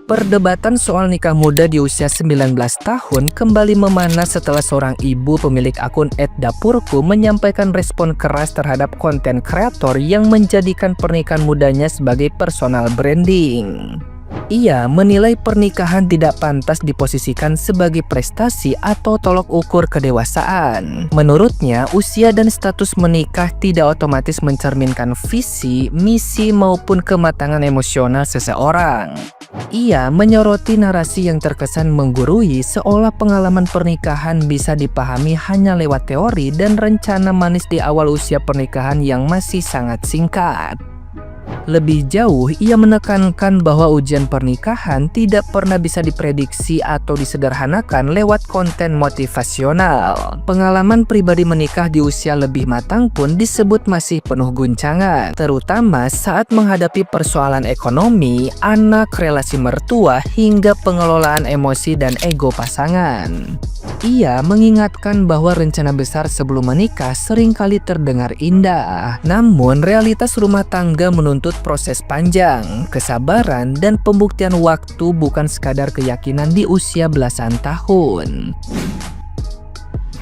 Perdebatan soal nikah muda di usia 19 tahun kembali memanas setelah seorang ibu pemilik akun @dapurku menyampaikan respon keras terhadap konten kreator yang menjadikan pernikahan mudanya sebagai personal branding. Ia menilai pernikahan tidak pantas diposisikan sebagai prestasi atau tolok ukur kedewasaan. Menurutnya, usia dan status menikah tidak otomatis mencerminkan visi, misi maupun kematangan emosional seseorang. Ia menyoroti narasi yang terkesan menggurui seolah pengalaman pernikahan bisa dipahami hanya lewat teori dan rencana manis di awal usia pernikahan yang masih sangat singkat. Lebih jauh, ia menekankan bahwa ujian pernikahan tidak pernah bisa diprediksi atau disederhanakan lewat konten motivasional. Pengalaman pribadi menikah di usia lebih matang pun disebut masih penuh guncangan, terutama saat menghadapi persoalan ekonomi, anak, relasi mertua, hingga pengelolaan emosi dan ego pasangan. Ia mengingatkan bahwa rencana besar sebelum menikah seringkali terdengar indah. Namun, realitas rumah tangga menuntut proses panjang, kesabaran, dan pembuktian waktu bukan sekadar keyakinan di usia belasan tahun.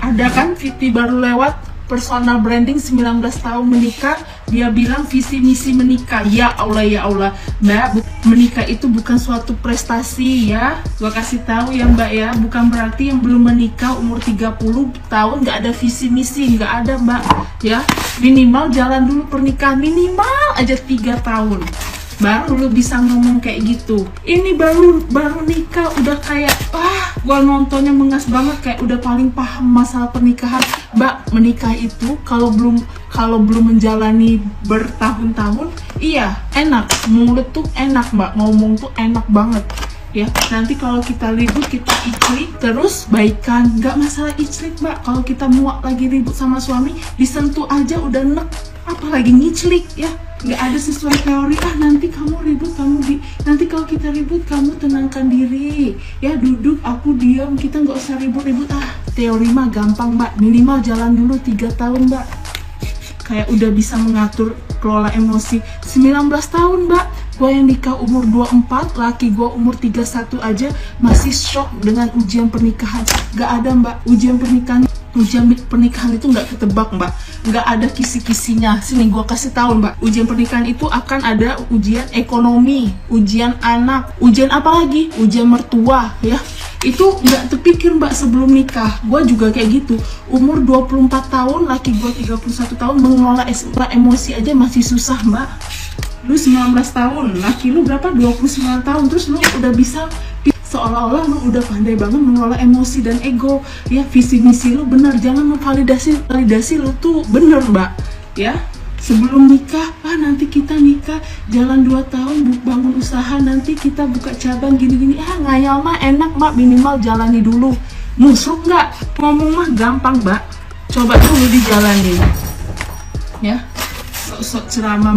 Ada kan Fiti baru lewat personal branding 19 tahun menikah, dia bilang visi misi menikah. Ya Allah, Mbak, menikah itu bukan suatu prestasi ya. Gua kasih tahu ya Mbak ya, bukan berarti yang belum menikah umur 30 tahun nggak ada visi misi, nggak ada Mbak ya. Minimal jalan dulu pernikahan, minimal aja 3 tahun. Baru lu bisa ngomong kayak gitu. Ini baru nikah udah kayak gua nontonnya mengas banget, kayak udah paling paham masalah pernikahan. Mbak, menikah itu kalau belum menjalani bertahun-tahun, iya enak, mulut tuh enak Mbak, ngomong tuh enak banget ya. Nanti kalau kita ribut, kita iclik terus baikan, nggak masalah iclik Mbak. Kalau kita muak lagi ribut sama suami, disentuh aja udah nek, apalagi ngiclik ya. Nggak ada sesuai teori, nanti kamu ribut, nanti kalau kita ribut kamu tenangkan diri ya, duduk aku diam, kita nggak usah ribut-ribut. Teori mah gampang Mbak, minimal jalan dulu 3 tahun Mbak, kayak udah bisa mengatur kelola emosi. 19 tahun Mbak, gue yang nikah umur 24, laki gue umur 31 aja masih shock dengan ujian pernikahan. Gak ada Mbak, ujian pernikahan itu nggak ketebak Mbak, nggak ada kisi-kisinya. Sini gue kasih tahu Mbak, ujian pernikahan itu akan ada ujian ekonomi, ujian anak, ujian apa lagi, ujian mertua ya. Itu nggak terpikir Mbak sebelum nikah. Gue juga kayak gitu, umur 24 tahun, laki gue 31 tahun, mengelola emosi aja masih susah Mbak. Lu 19 tahun, laki lu berapa? 29 tahun, terus lu udah bisa, seolah-olah lu udah pandai banget mengelola emosi dan ego ya. Visi misi lu bener, jangan validasi lu tuh bener Mbak ya. Sebelum nikah, nanti kita nikah jalan 2 tahun bangun usaha, nanti kita buka cabang gini-gini, ngayal mah enak Mbak, minimal jalani dulu. Musruk nggak? Ngomong mah gampang Mbak, coba dulu dijalanin ya. Sok ceramah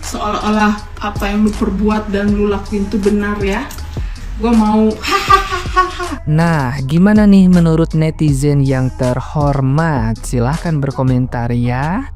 seolah-olah apa yang lu perbuat dan lu lakuin itu benar ya. Gue mau hahaha. Nah, gimana nih menurut netizen yang terhormat? Silahkan berkomentar ya.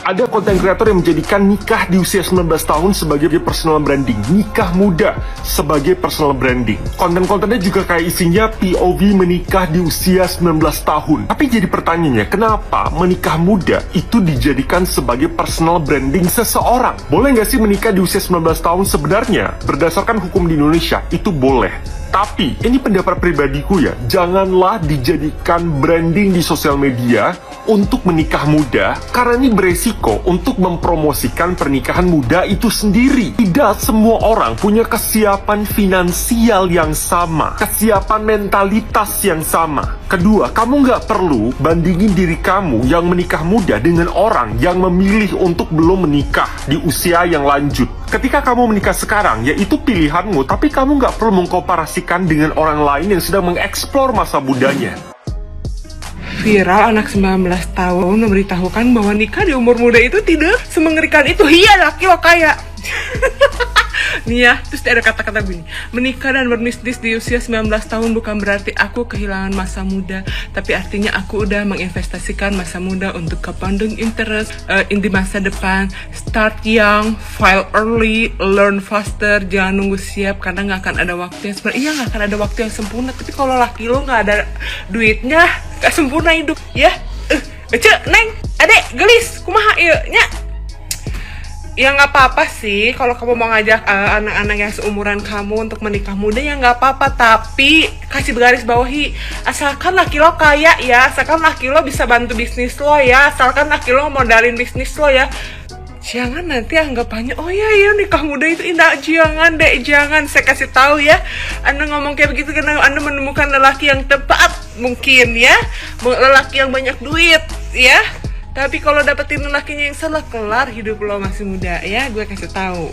Ada konten kreator yang menjadikan nikah di usia 19 tahun sebagai personal branding, nikah muda sebagai personal branding. Konten-kontennya juga kayak isinya POV menikah di usia 19 tahun. Tapi jadi pertanyaannya, kenapa menikah muda itu dijadikan sebagai personal branding seseorang? Boleh nggak sih menikah di usia 19 tahun? Sebenarnya, berdasarkan hukum di Indonesia, itu boleh. Tapi, ini pendapat pribadiku ya, janganlah dijadikan branding di sosial media untuk menikah muda, karena ini beresiko untuk mempromosikan pernikahan muda itu sendiri. Tidak semua orang punya kesiapan finansial yang sama, kesiapan mentalitas yang sama. Kedua, kamu nggak perlu bandingin diri kamu yang menikah muda dengan orang yang memilih untuk belum menikah di usia yang lanjut. Ketika kamu menikah sekarang, yaitu pilihanmu, tapi kamu nggak perlu mengkomparasikan dengan orang lain yang sedang mengeksplor masa mudanya. Viral, anak 19 tahun memberitahukan bahwa nikah di umur muda itu tidak semengerikan itu. Iya, laki lo kaya. Nih ya, terus ada kata-kata gini, menikah dan berbisnis di usia 19 tahun bukan berarti aku kehilangan masa muda, tapi artinya aku udah menginvestasikan masa muda untuk compounding interest di masa depan. Start young, file early, learn faster, jangan nunggu siap karena nggak akan ada waktu yang sebenarnya. Iya, nggak akan ada waktu yang sempurna, tapi kalau laki lo nggak ada duitnya, nggak sempurna hidup ya. Cek, neng, adek, gelis, kumaha ieu nya. Ya nggak apa-apa sih kalau kamu mau ngajak anak-anak yang seumuran kamu untuk menikah muda, ya nggak apa-apa, tapi kasih garis bawahi asalkan laki lo kaya ya, asalkan laki lo bisa bantu bisnis lo ya, asalkan laki lo modalin bisnis lo ya. Jangan nanti anggapannya, oh ya nikah muda itu indah. Jangan deh, jangan. Saya kasih tahu ya, Anda ngomong kayak begitu karena Anda menemukan lelaki yang tepat mungkin ya, lelaki yang banyak duit ya. Tapi kalau dapetin lelakinya yang salah, kelar hidup lo masih muda ya, gue kasih tahu.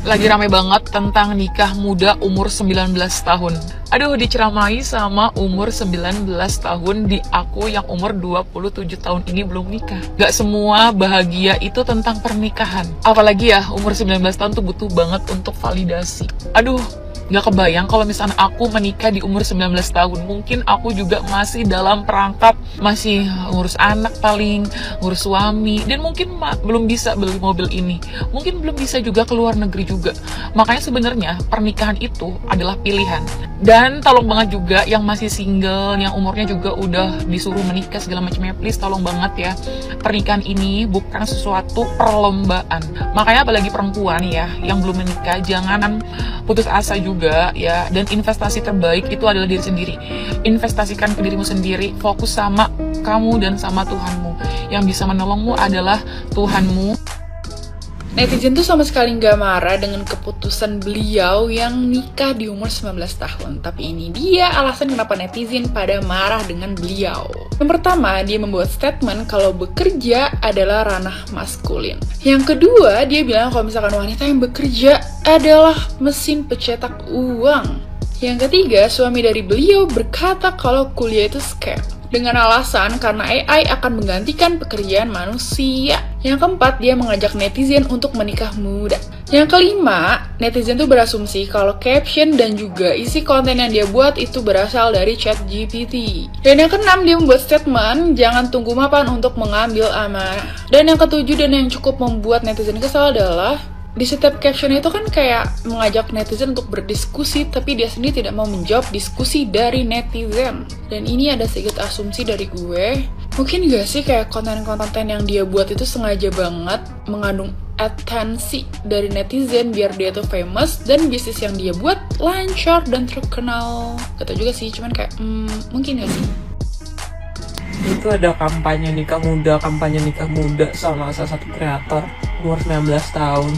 Lagi rame banget tentang nikah muda umur 19 tahun. Aduh, diceramai sama umur 19 tahun di aku yang umur 27 tahun ini belum nikah. Gak semua bahagia itu tentang pernikahan. Apalagi ya, umur 19 tahun tuh butuh banget untuk validasi. Aduh, gak kebayang kalau misalnya aku menikah di umur 19 tahun. Mungkin aku juga masih dalam perangkap, masih ngurus anak paling, ngurus suami, dan mungkin belum bisa beli mobil ini. Mungkin belum bisa juga keluar negeri juga. Makanya sebenarnya pernikahan itu adalah pilihan. Dan tolong banget juga yang masih single, yang umurnya juga udah disuruh menikah segala macamnya, please tolong banget ya. Pernikahan ini bukan sesuatu perlombaan. Makanya apalagi perempuan ya, yang belum menikah, jangan putus asa juga ya, dan investasi terbaik itu adalah diri sendiri. Investasikan ke dirimu sendiri, fokus sama kamu dan sama Tuhanmu. Yang bisa menolongmu adalah Tuhanmu. Netizen tuh sama sekali nggak marah dengan keputusan beliau yang nikah di umur 19 tahun. Tapi ini dia alasan kenapa netizen pada marah dengan beliau. Yang pertama, dia membuat statement kalau bekerja adalah ranah maskulin. Yang kedua, dia bilang kalau misalkan wanita yang bekerja adalah mesin pencetak uang. Yang ketiga, suami dari beliau berkata kalau kuliah itu scam, dengan alasan karena AI akan menggantikan pekerjaan manusia. Yang keempat, dia mengajak netizen untuk menikah muda. Yang kelima, netizen tuh berasumsi kalau caption dan juga isi konten yang dia buat itu berasal dari ChatGPT. Dan yang keenam, dia membuat statement, jangan tunggu mapan untuk mengambil amanah. Dan yang ketujuh dan yang cukup membuat netizen kesal adalah di setiap caption itu kan kayak mengajak netizen untuk berdiskusi, tapi dia sendiri tidak mau menjawab diskusi dari netizen. Dan ini ada sedikit asumsi dari gue. Mungkin gak sih kayak konten-konten yang dia buat itu sengaja banget mengandung atensi dari netizen biar dia tuh famous dan bisnis yang dia buat lancar dan terkenal. Gak tau juga sih, cuman kayak mungkin gak sih? Itu ada kampanye nikah muda sama salah satu kreator umur 19 tahun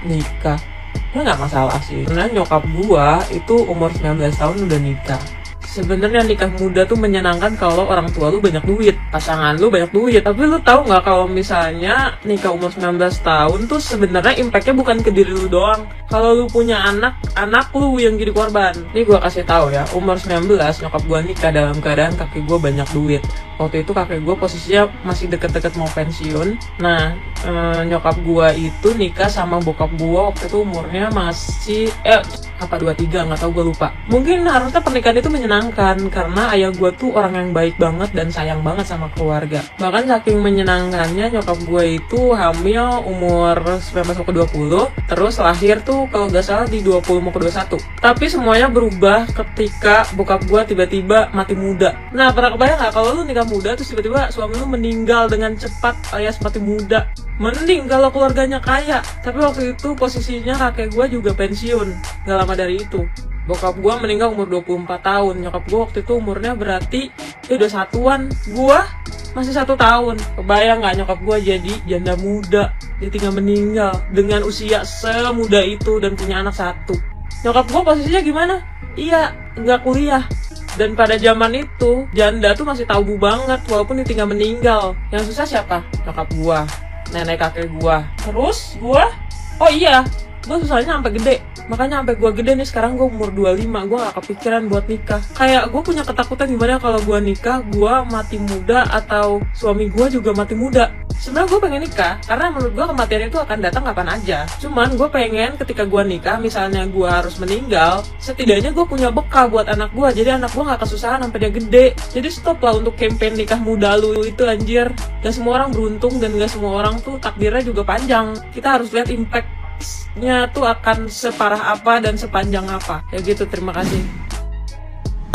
nikah. Itu nggak masalah sih, karena nyokap gua itu umur 19 tahun udah nikah. Sebenarnya nikah muda tuh menyenangkan kalau orang tua lu banyak duit, pasangan lu banyak duit. Tapi lu tahu nggak kalau misalnya nikah umur 19 tahun tuh sebenarnya impactnya bukan ke diri lu doang. Kalau lu punya anak lu yang jadi korban. Nih gua kasih tahu ya, umur 19 nyokap gua nikah dalam keadaan kakek gua banyak duit. Waktu itu kakek gue posisinya masih deket-deket mau pensiun. Nah, nyokap gue itu nikah sama bokap gue waktu itu umurnya masih 23, nggak tahu, gue lupa. Mungkin harusnya pernikahan itu menyenangkan karena ayah gue tuh orang yang baik banget dan sayang banget sama keluarga. Bahkan saking menyenangkannya nyokap gue itu hamil umur 19-20, terus lahir tuh kalau nggak salah di 20-21. Tapi semuanya berubah ketika bokap gue tiba-tiba mati muda. Nah, pernah kebayang nggak kalau lu nikah muda terus tiba-tiba suami lu meninggal dengan cepat alias mati muda? Mending kalau keluarganya kaya. Tapi waktu itu posisinya kakek gue juga pensiun gak lama dari itu. Bokap gue meninggal umur 24 tahun. Nyokap gue waktu itu umurnya berarti udah satuan. Gue masih 1 tahun. Kebayang gak nyokap gue jadi janda muda, dia tinggal meninggal dengan usia semuda itu dan punya anak 1. Nyokap gue posisinya gimana? Iya, gak kuliah. Dan pada zaman itu, janda tuh masih tabu banget walaupun ditinggal meninggal. Yang susah siapa? Nyokap gua, nenek kakek gua. Terus gua, oh iya, gua susahnya sampai gede. Makanya sampai gua gede nih, sekarang gua umur 25, gua gak kepikiran buat nikah. Kayak gua punya ketakutan gimana kalau gua nikah, gua mati muda atau suami gua juga mati muda. Sebenarnya gue pengen nikah, karena menurut gue kematian itu akan datang kapan aja. Cuman gue pengen ketika gue nikah, misalnya gue harus meninggal, setidaknya gue punya bekal buat anak gue, jadi anak gue gak kesusahan sampai dia gede. Jadi stop lah untuk campaign nikah muda lu itu anjir. Gak semua orang beruntung dan gak semua orang tuh takdirnya juga panjang. Kita harus lihat impact-nya tuh akan separah apa dan sepanjang apa. Ya gitu, terima kasih.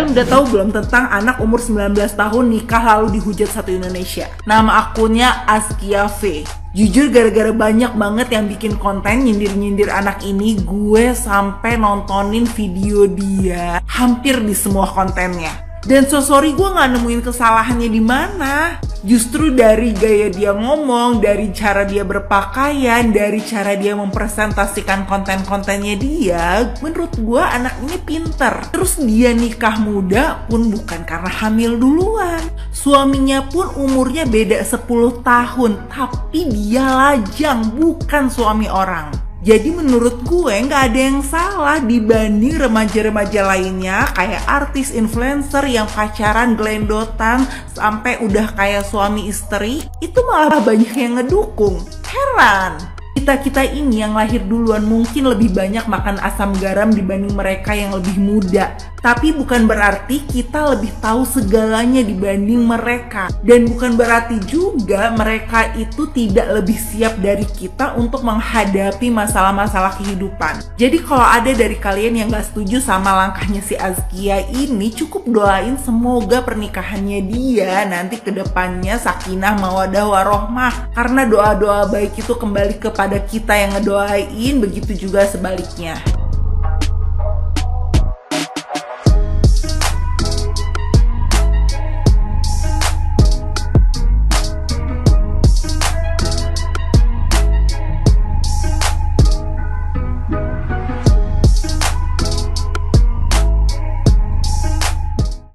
Kalian udah tahu belum tentang anak umur 19 tahun nikah lalu dihujat satu Indonesia? Nama akunnya Azkia V. Jujur gara-gara banyak banget yang bikin konten nyindir-nyindir anak ini, gue sampai nontonin video dia hampir di semua kontennya. Dan so sorry gue gak nemuin kesalahannya di mana. Justru dari gaya dia ngomong, dari cara dia berpakaian, dari cara dia mempresentasikan konten-kontennya dia, menurut gue anak ini pinter. Terus dia nikah muda pun bukan karena hamil duluan. Suaminya pun umurnya beda 10 tahun, tapi dia lajang, bukan suami orang. Jadi menurut gue nggak ada yang salah dibanding remaja-remaja lainnya kayak artis influencer yang pacaran gelendotan sampai udah kayak suami istri, itu malah banyak yang ngedukung. Heran. Kita-kita ini yang lahir duluan mungkin lebih banyak makan asam garam dibanding mereka yang lebih muda. Tapi bukan berarti kita lebih tahu segalanya dibanding mereka. Dan bukan berarti juga mereka itu tidak lebih siap dari kita untuk menghadapi masalah-masalah kehidupan. Jadi kalau ada dari kalian yang gak setuju sama langkahnya si Azkia ini, cukup doain semoga pernikahannya dia nanti kedepannya sakinah mawadah warohmah. Karena doa-doa baik itu kembali kepada kita yang ngedoain, begitu juga sebaliknya.